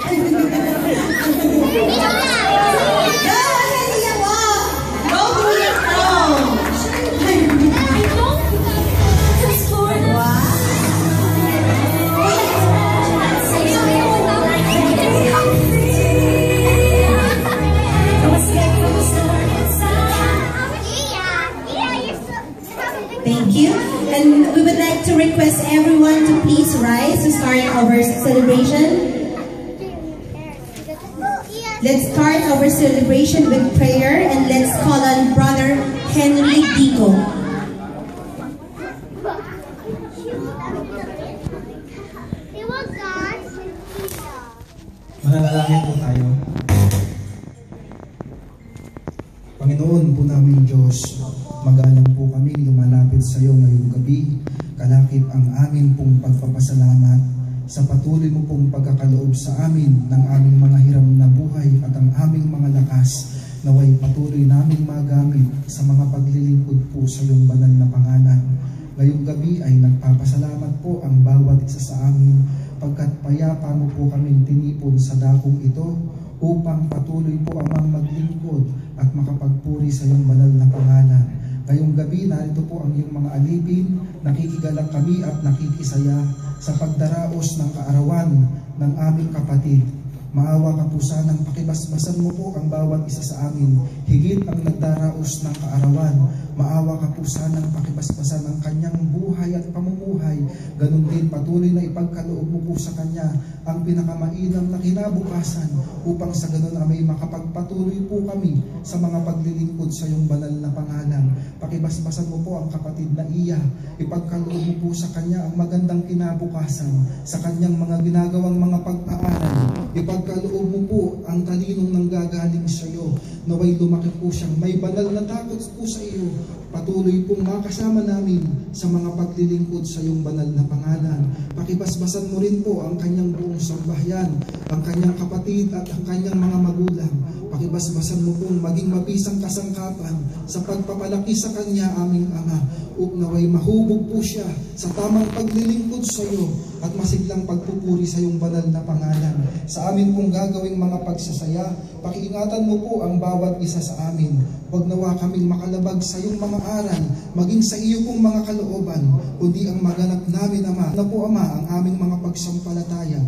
Thank you. And we would like to request everyone to please rise to start our celebration. Let's start our celebration with prayer, and let's call on Brother Henry Dico. Mananalangin po tayo. Panginoon po namin Diyos, magalang po kami lumalapit sa iyo ngayong gabi. Kalakip ang amin pong pagpapasalamat sa patuloy mo pong pagkakaloob sa amin ng aming mga hiram na buhay at ang aming mga lakas, naway patuloy naming magamit sa mga paglilingkod po sa iyong banal na pangalan. Ngayong gabi ay nagpapasalamat po ang bawat isa sa amin pagkat payapa mo po kaming tinipon sa dakong ito upang patuloy po amang maglingkod at makapagpuri sa iyong banal na pangalan. Ngayong gabi, narito po ang iyong mga alipin, nakikigalak kami at nakikisaya sa pagdaraos ng kaarawan ng aming kapatid. Maawa ka po sanang pakibasbasan mo po ang bawat isa sa amin, higit ang nagdaraos ng kaarawan. Maawa ka po sanang pakibasbasan ang kanyang buhay at pamumuhay. Ganun din patuloy na ipagkaloob mo po sa kanya ang pinakamainam na kinabukasan upang sa ganun ay makapagpatuloy po kami sa mga paglilingkod sa iyong banal na pangalan. Pakibasbasan mo po ang kapatid na iya. Ipagkaloob mo po sa kanya ang magandang kinabukasan sa kanyang mga ginagawang mga pag-aaral. Ipagkaloob mo po ang talinong nanggagaling sa iyo. Naway lumaki po siyang may banal na takot po sa iyo. Patuloy pong makasama namin sa mga paglilingkod sa iyong banal na pangalan. Pakibasbasan mo rin po ang kanyang buong sambahayan, ang kanyang kapatid at ang kanyang mga magulang. Pakibasbasan mo pong maging mabisang kasangkapan sa pagpapalaki sa kanya, aming Ama. Naway mahubog po siya sa tamang paglilingkod sa iyo at masiglang pagpupuri sa iyong banal na pangalan. Sa amin pong gagawing mga pagsasaya, pakiingatan mo po ang bawat isa sa amin. Huwag nawa kaming makalabag sa iyong mga aral, maging sa iyo pong mga kalooban, kundi ang maganap namin, Ama, na po Ama ang aming mga pagsampalataya.